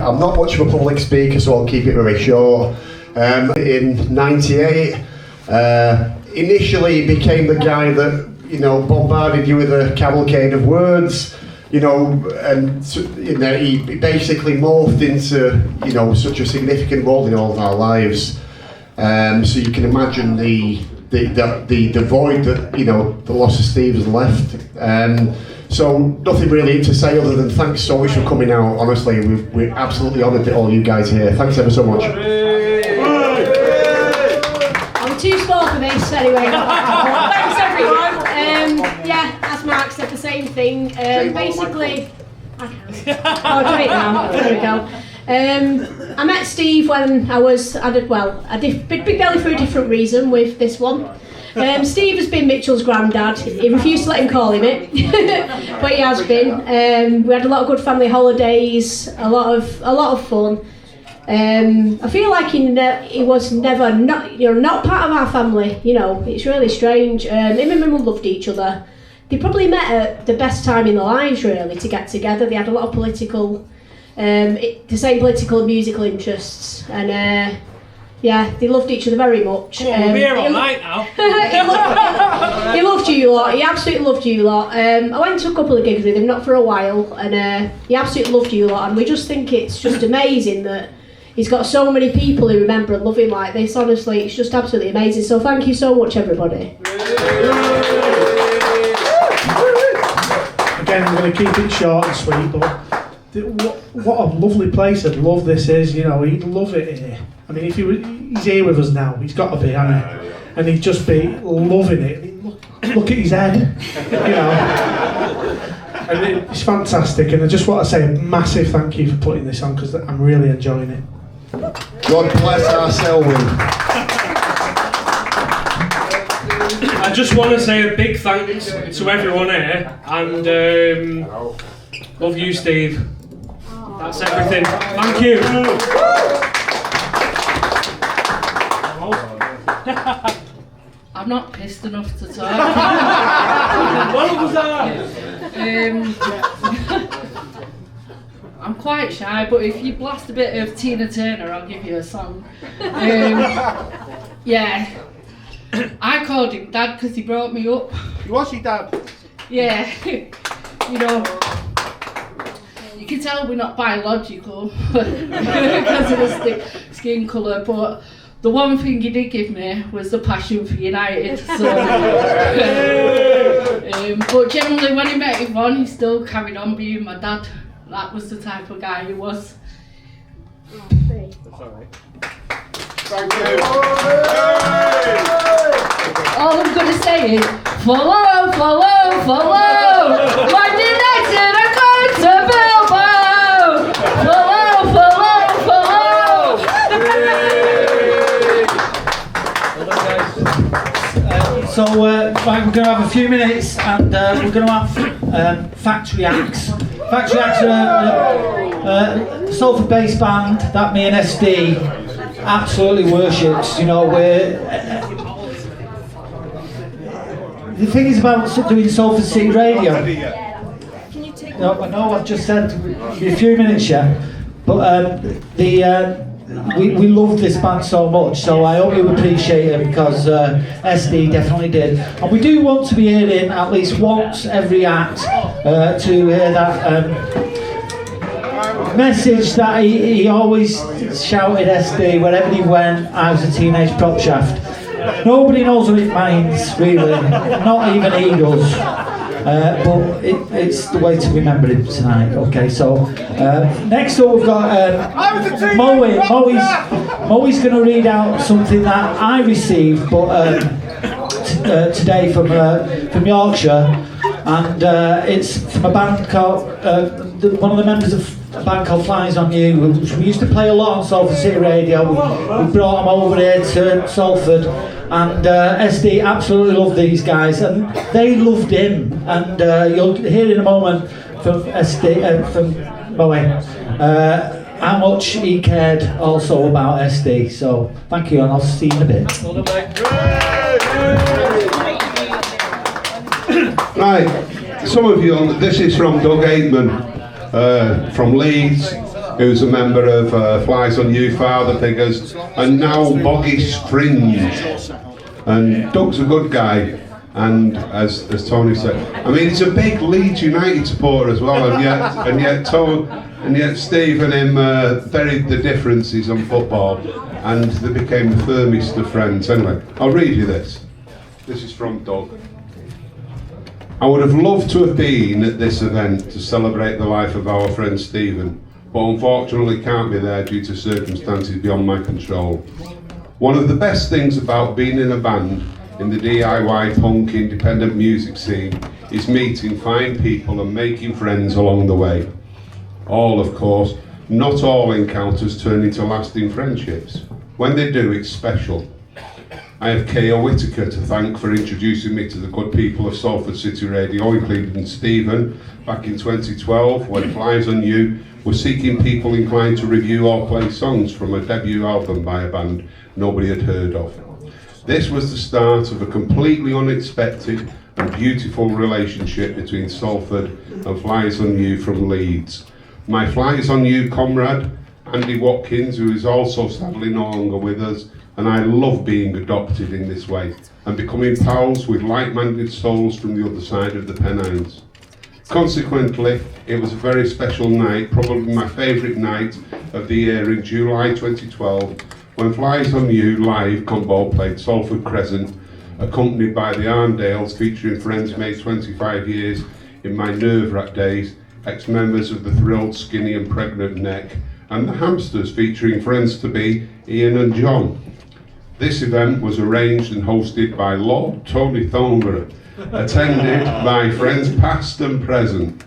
I'm not much of a public speaker, so I'll keep it very short. In '98, initially became the guy that, you know, bombarded you with a cavalcade of words, you know, and you know, he basically morphed into, you know, such a significant role in all of our lives. So you can imagine the void that, you know, the loss of Steve has left. So nothing really to say other than thanks so much for coming out. Honestly, we're absolutely honoured that all you guys are here. Thanks ever so much. I'm too small for this anyway. Thanks everyone. Yeah, as Mark said, the same thing. Basically, I can. I'll do it now. There we go. I met Steve when I did big belly for a different reason with this one. Steve has been Mitchell's granddad. He refused to let him call him it, but he has been. We had a lot of good family holidays, a lot of fun. I feel like he was never not part of our family. You know, it's really strange. Him and my mum loved each other. They probably met at the best time in their lives, really, to get together. They had a lot of the same political and musical interests, and yeah, they loved each other very much. We'll be here all night now. He loved you lot. He absolutely loved you lot. I went to a couple of gigs with him, not for a while, and he absolutely loved you lot. And we just think it's just amazing that he's got so many people who remember and love him like this. Honestly, it's just absolutely amazing. So thank you so much, everybody. Again, I'm going to keep it short and sweet, but what a lovely place and love this is. You know, he'd love it here. I mean, if he's here with us now, he's got to be, hasn't he? And he'd just be loving it. Look at his head, you know. And it's fantastic. And I just want to say a massive thank you for putting this on, because I'm really enjoying it. God bless our Selwyn. I just want to say a big thanks to everyone here, and love you, Steve. That's everything. Thank you. I'm not pissed enough to talk. What was that? I'm quite shy, but if you blast a bit of Tina Turner, I'll give you a song. Yeah, I called him Dad because he brought me up. Was he Dad? Yeah, you know, you can tell we're not biological because of the skin colour, but the one thing he did give me was the passion for United. So, but generally, when he met Yvonne, he still carried on being my dad. That was the type of guy he was. That's all right. Thank you. All I'm going to say is, follow, follow, follow. Man United are going to Bilbao. Follow, follow, follow. So right, we're going to have a few minutes, and we're going to have Factory Acts. Factory Acts are a Salford-based band that me and SD absolutely worships. You know, the thing is about doing Salford City Radio. No, I know I've just said a few minutes yet, but we love this band so much, so I hope you appreciate it, because SD definitely did. And we do want to be hearing at least once every act to hear that message that he always shouted, SD, wherever he went. I was a teenage prop shaft. Nobody knows what it means, really, not even he does. But it's the way to remember him tonight. Okay, so next up we've got Moe's going to read out something that I received, but today from Yorkshire, and it's from a band called one of the members of a band called Flies on You, which we used to play a lot on Salford City Radio. We brought them over here to Salford, and SD absolutely loved these guys, and they loved him. And you'll hear in a moment from SD, from Moe, how much he cared also about SD. So thank you, and I'll see you in a bit. Right, some of you, this is from Doug Aikman from Leeds. who's a member of Flies on You, Father Figures, and now Boggy Fringe. And Doug's a good guy, and as Tony said, I mean, he's a big Leeds United supporter as well, and yet Steve and him buried the differences on football, and they became the firmest of friends. Anyway, I'll read you this. This is from Doug. I would have loved to have been at this event to celebrate the life of our friend Stephen, but unfortunately can't be there due to circumstances beyond my control. One of the best things about being in a band in the DIY punk independent music scene is meeting fine people and making friends along the way. All, of course, not all encounters turn into lasting friendships. When they do, it's special. I have K.O. Whitaker to thank for introducing me to the good people of Salford City Radio, including Stephen, back in 2012, when Flies on You were seeking people inclined to review or play songs from a debut album by a band nobody had heard of. This was the start of a completely unexpected and beautiful relationship between Salford and Flies on You from Leeds. My Flies on You comrade, Andy Watkins, who is also sadly no longer with us, and I love being adopted in this way and becoming pals with like-minded souls from the other side of the Pennines. Consequently, it was a very special night, probably my favourite night of the year in July 2012, when Flies on You live combo played Salford Crescent, accompanied by the Arndales featuring friends made 25 years in my nerve-wrack days, ex-members of the Thrilled, Skinny and Pregnant Neck, and the Hamsters featuring friends-to-be Ian and John. This event was arranged and hosted by Lord Tony Thornborough, attended by friends past and present,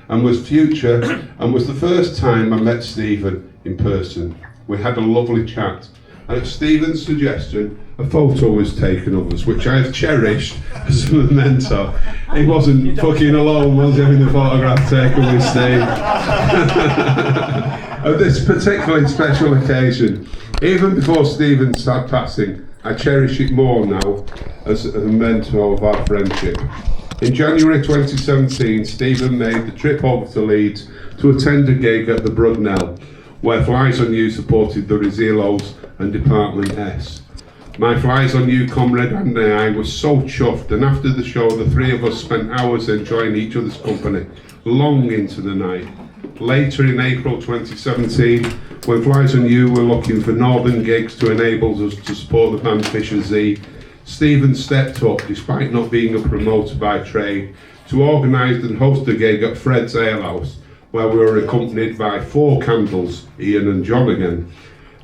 and was the first time I met Stephen in person. We had a lovely chat, and at Stephen's suggestion, a photo was taken of us, which I have cherished as a memento. He wasn't fucking alone, was he, having the photograph taken with Steve? Of this particularly special occasion. Even before Stephen started passing, I cherish it more now as a memento of our friendship. In January 2017, Stephen made the trip over to Leeds to attend a gig at the Brugnell, where Flies on You supported the Rezillos and Department S. My Flies on You comrade and I were so chuffed, and after the show the three of us spent hours enjoying each other's company, long into the night. Later in April 2017, when Flies on You were looking for northern gigs to enable us to support the band Fisher Z, Stephen stepped up, despite not being a promoter by trade, to organise and host a gig at Fred's Alehouse, where we were accompanied by 4 Candles, Ian and John again.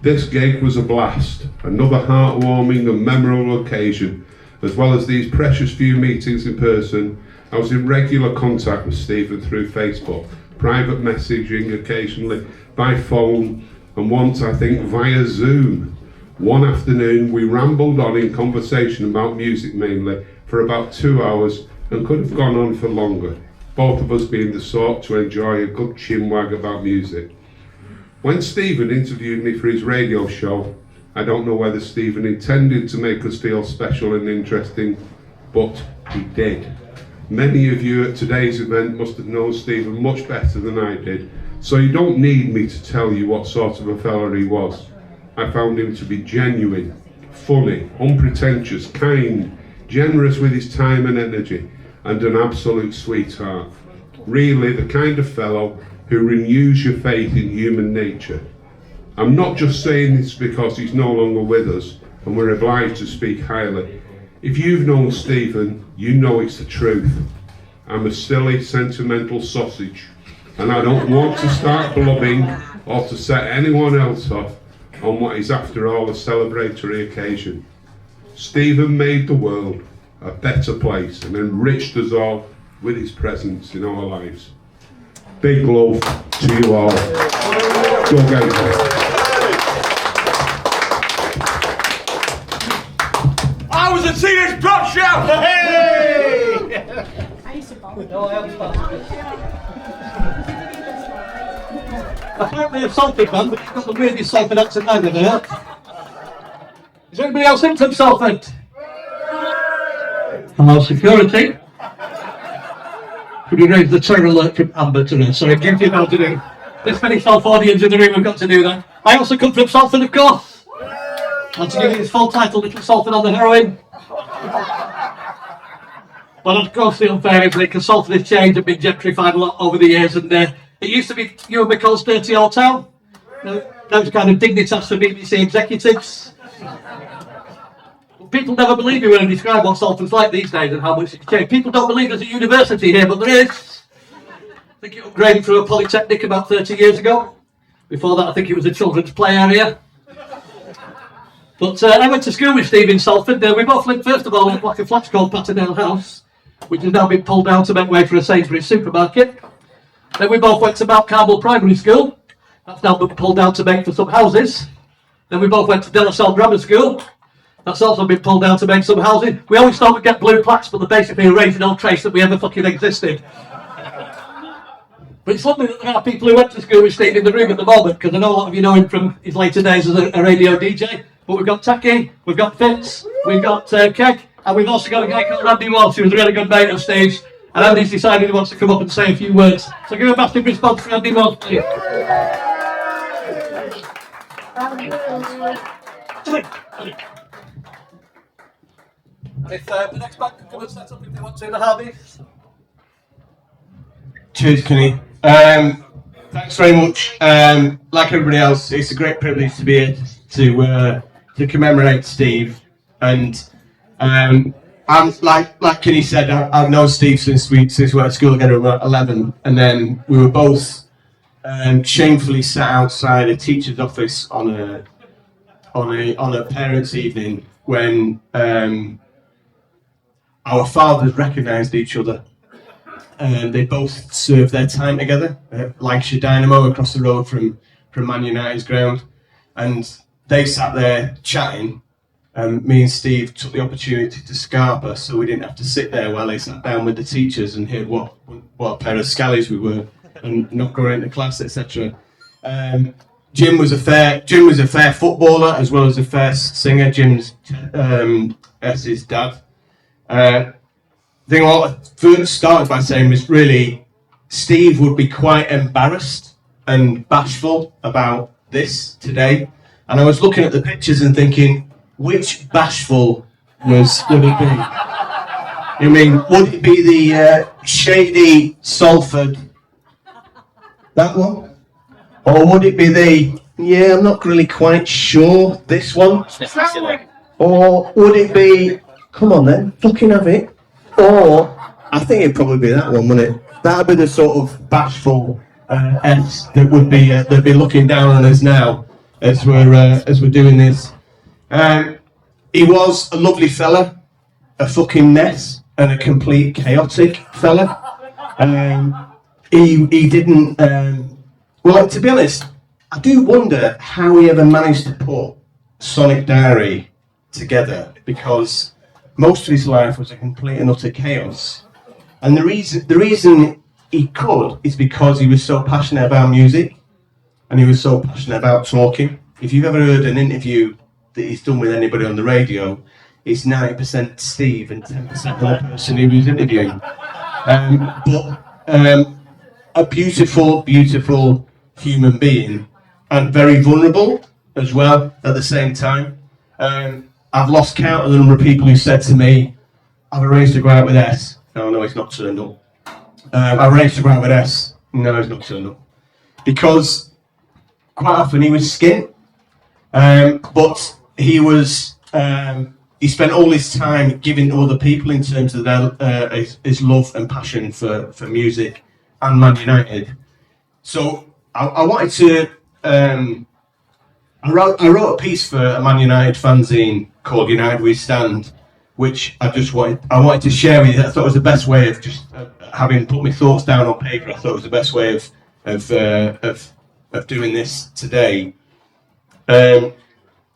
This gig was a blast, another heartwarming and memorable occasion. As well as these precious few meetings in person, I was in regular contact with Stephen through Facebook, private messaging occasionally, by phone, and once I think via Zoom. One afternoon we rambled on in conversation about music mainly for about 2 hours and could have gone on for longer, both of us being the sort to enjoy a good chinwag about music. When Stephen interviewed me for his radio show, I don't know whether Stephen intended to make us feel special and interesting, but he did. Many of you at today's event must have known Stephen much better than I did, so you don't need me to tell you what sort of a fella he was. I found him to be genuine, funny, unpretentious, kind, generous with his time and energy, and an absolute sweetheart. Really the kind of fellow who renews your faith in human nature. I'm not just saying this because he's no longer with us and we're obliged to speak highly. If you've known Stephen, you know it's the truth. I'm a silly, sentimental sausage, and I don't want to start blubbing or to set anyone else off on what is after all a celebratory occasion. Stephen made the world a better place and enriched us all with his presence in our lives. Big love to you all. Go Gators. I was a teenage drop shout! Hey! I used to bowl. Apparently a Salford man, but you've got the weirdest Salford accent I've ever heard. Is there anybody else in from Salford? Hello, security. Could you raise the terror alert from Amber today? Sorry, duty about to do. This many Salfordians in the room have got to do that. I also come from Salford, of course. And to give it its full title, Little Salford on the Heroin. But of course, the unfair because Salford has changed and been gentrified a lot over the years, and it used to be Ewan McCall's dirty old town. Those kind of dignitas for BBC executives. People never believe me when I describe what Salford's like these days and how much it's changed. People don't believe there's a university here, but there is. I think it upgraded from a polytechnic about 30 years ago. Before that, I think it was a children's play area. But I went to school with Steve in Salford. We both lived, first of all, in a block of flats called Patterdale House, which has now been pulled down to make way for a Sainsbury's supermarket. Then we both went to Mount Carmel Primary School. That's now been pulled down to make for some houses. Then we both went to De La Salle Grammar School. That's also been pulled down to make some housing. We always thought we'd get blue plaques, but they're basically erasing all trace that we ever fucking existed. But it's lovely that there are people who went to school with Steve in the room at the moment, because I know a lot of you know him from his later days as a radio DJ. But we've got Taki, we've got Fitz, we've got Keg, and we've also got a guy called Andy Watts, who's a really good mate of Steve's. And Andy's decided he wants to come up and say a few words. So give a massive response for Andy Watts, please. If the next band can come and set up if they want to in the Harveys. Cheers, Kenny. Thanks very much. Like everybody else, it's a great privilege to be here to commemorate Steve. And I'm like Kenny said, I've known Steve since we were at school together when we were 11, and then we were both shamefully sat outside a teacher's office on a parents' evening when our fathers recognised each other. They both served their time together at Lancashire Dynamo across the road from Man United's ground, and they sat there chatting. Me and Steve took the opportunity to scarper, so we didn't have to sit there while they sat down with the teachers and heard what a pair of scallies we were and not going into class, etc. Jim was a fair footballer as well as a fair singer. Jim's S's dad. The thing I first started by saying was really Steve would be quite embarrassed and bashful about this today, and I was looking at the pictures and thinking, which bashful would it be? I mean, would it be the shady Salford, that one? Or would it be the, I'm not really quite sure, this one? Or would it be, come on then, fucking have it? Or, I think it'd probably be that one, wouldn't it? That'd be the sort of bashful S that would be, that'd be looking down on us now as we're doing this. He was a lovely fella, a fucking mess, and a complete chaotic fella. He didn't. Well, to be honest, I do wonder how he ever managed to put Sonic Diary together, because most of his life was a complete and utter chaos. And the reason he could is because he was so passionate about music, and he was so passionate about talking. If you've ever heard an interview that he's done with anybody on the radio, it's 90% Steve and 10% the person he was interviewing. But a beautiful, beautiful human being, and very vulnerable as well at the same time. I've lost count of the number of people who said to me, I've arranged to go out with S. No, he's not turned up. I've arranged to go out with S. No, he's not turned up. Because quite often he was skint. But he was, he spent all his time giving to other people in terms of his love and passion for music and Man United. So I wanted to, I wrote a piece for a Man United fanzine called United We Stand, which I wanted to share with you. I thought it was the best way of just having put my thoughts down on paper. I thought it was the best way of doing this today.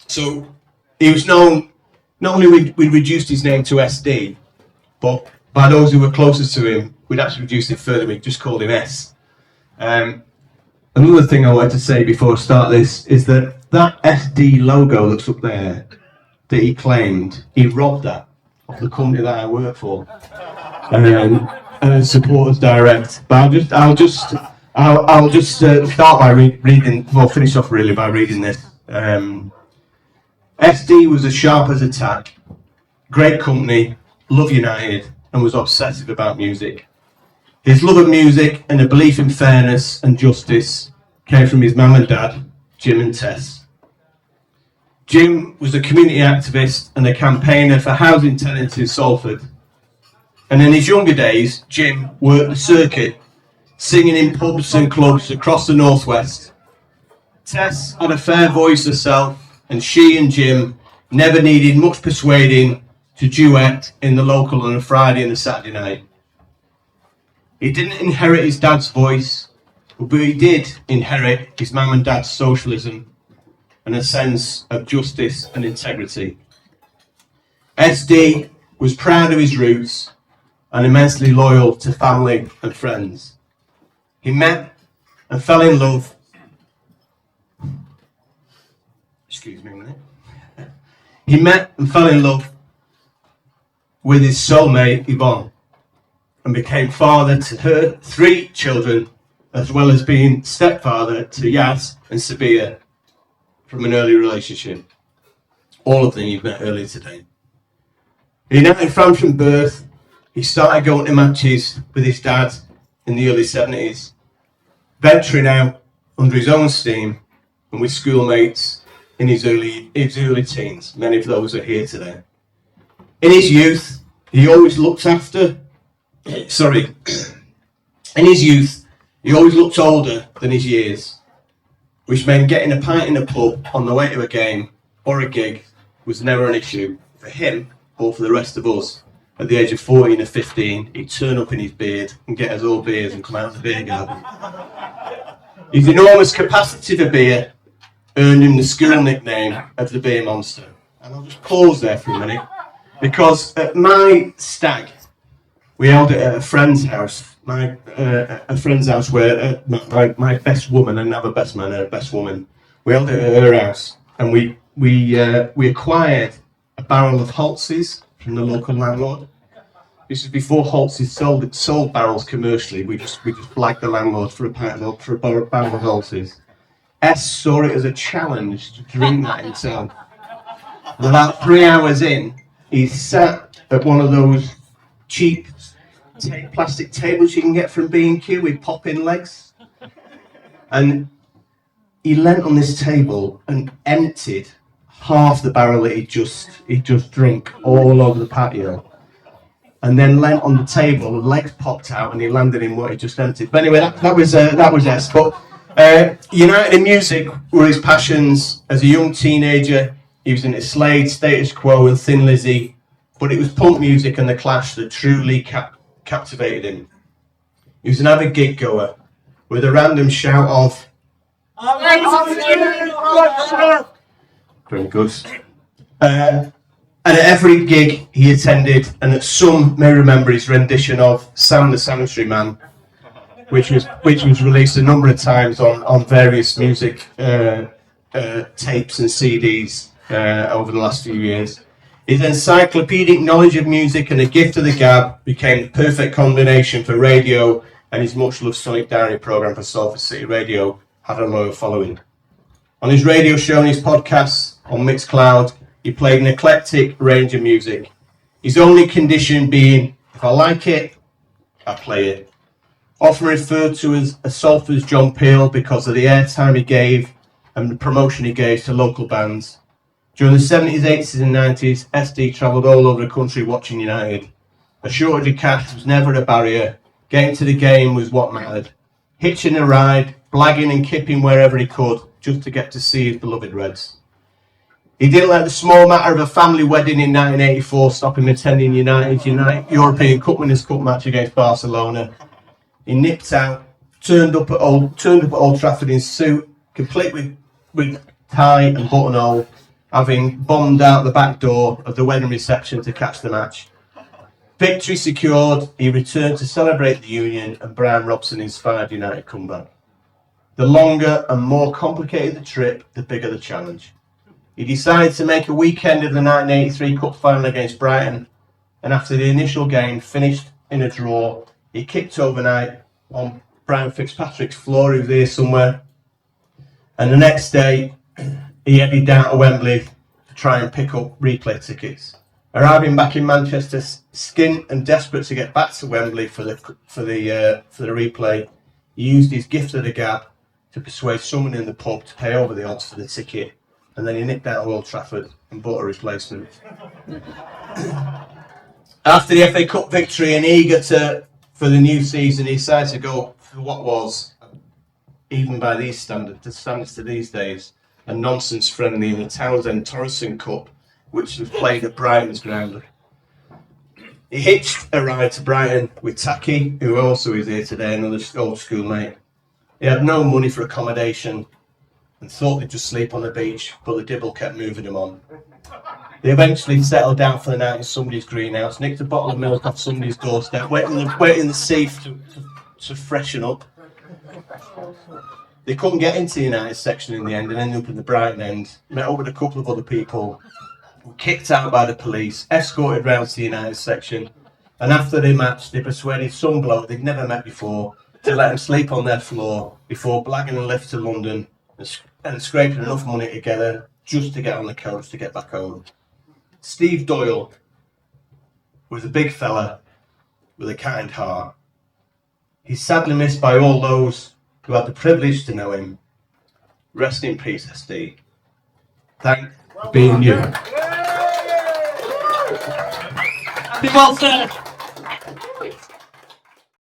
So he was known, not only we reduced his name to SD, but by those who were closest to him, we'd actually reduced it further. We just called him S. Another thing I wanted to say before I start this is that SD logo that's up there that he claimed, he robbed that of the company that I work for, Supporters Direct. But I'll just start by reading, well, finish off really by reading this. SD was as sharp as a tack, great company, love United, and was obsessive about music. His love of music and a belief in fairness and justice came from his mum and dad, Jim and Tess. Jim was a community activist and a campaigner for housing tenants in Salford. And in his younger days, Jim worked the circuit, singing in pubs and clubs across the northwest. Tess had a fair voice herself, and she and Jim never needed much persuading to duet in the local on a Friday and a Saturday night. He didn't inherit his dad's voice, but he did inherit his mum and dad's socialism and a sense of justice and integrity. SD was proud of his roots and immensely loyal to family and friends. He met and fell in love. Excuse me a minute. He met and fell in love with his soulmate Yvonne and became father to her 3 children, as well as being stepfather to Yaz and Sabia from an early relationship. All of them you've met earlier today. United fan from birth, he started going to matches with his dad in the early 70s, venturing out under his own steam and with schoolmates in his early teens. Many of those are here today. In his youth, he always looked older than his years, which meant getting a pint in a pub on the way to a game or a gig was never an issue for him or for the rest of us. At the age of 14 or 15, he'd turn up in his beard and get us all beers and come out of the beer garden. His enormous capacity for beer earned him the school nickname of the Beer Monster. And I'll just pause there for a minute, because at my stag, we held it at a friend's house, a friend's house where my best woman, and now a best man and a best woman, we held it at her house, and we acquired a barrel of Holtz's from the local landlord. This was before Holtz's sold barrels commercially. We just flagged the landlord for a barrel of Holtz's. S saw it as a challenge to drink that himself. And about 3 hours in, he sat at one of those cheap plastic tables you can get from B&Q with pop-in legs. And he leant on this table and emptied half the barrel that he'd just drunk all over the patio. And then leant on the table, and legs popped out, and he landed in what he just emptied. But anyway, that was S. But United in music were his passions. As a young teenager, he was into Slade, Status Quo, and Thin Lizzy. But it was punk music and The Clash that truly captivated him. He was an avid gig goer, with a random shout of very good. And at every gig he attended, and that some may remember his rendition of Sam the Sanitary Man, which was released a number of times on various music tapes and CDs over the last few years. His encyclopedic knowledge of music and a gift of the gab became the perfect combination for radio, and his much-loved Sonic Diary programme for Salford City Radio had a loyal following. On his radio show and his podcasts on Mixcloud, he played an eclectic range of music. His only condition being, if I like it, I play it. Often referred to as a Salford's John Peel because of the airtime he gave and the promotion he gave to local bands. During the 70s, 80s and 90s, SD travelled all over the country watching United. A shortage of cash was never a barrier. Getting to the game was what mattered. Hitching a ride, blagging and kipping wherever he could, just to get to see his beloved Reds. He didn't let the small matter of a family wedding in 1984 stop him attending United's European Cup Winners' Cup match against Barcelona. He nipped out, turned up at Old Trafford in suit, complete with tie and buttonhole, having bombed out the back door of the wedding reception to catch the match. Victory secured, he returned to celebrate the Union, and Brian Robson-inspired United comeback. The longer and more complicated the trip, the bigger the challenge. He decided to make a weekend of the 1983 Cup final against Brighton, and after the initial game finished in a draw, he kicked overnight on Brian Fitzpatrick's floor. He was here somewhere. And the next day, he headed down to Wembley to try and pick up replay tickets. Arriving back in Manchester, skint and desperate to get back to Wembley for the replay, he used his gift of the gab to persuade someone in the pub to pay over the odds for the ticket, and then he nipped out of Old Trafford and bought a replacement. After the FA Cup victory and eager for the new season, he decided to go for what was, even by these standards to these days, a nonsense friendly in the Townsend Torreson Cup, which was played at Brighton's ground. He hitched a ride to Brighton with Taki, who also is here today, another old school mate. He had no money for accommodation and thought they'd just sleep on the beach, but the dibble kept moving him on. They eventually settled down for the night in somebody's greenhouse, nicked a bottle of milk off somebody's doorstep, went in the sea to freshen up. They couldn't get into the United section in the end and ended up in the Brighton end, met up with a couple of other people, were kicked out by the police, escorted round to the United section, and after the match they persuaded some bloke they'd never met before to let him sleep on their floor before blagging a lift to London and scraping enough money together just to get on the coach to get back home. Steve Doyle was a big fella with a kind heart. He's sadly missed by all those who had the privilege to know him. Rest in peace, SD. Thanks for being you. Be well said.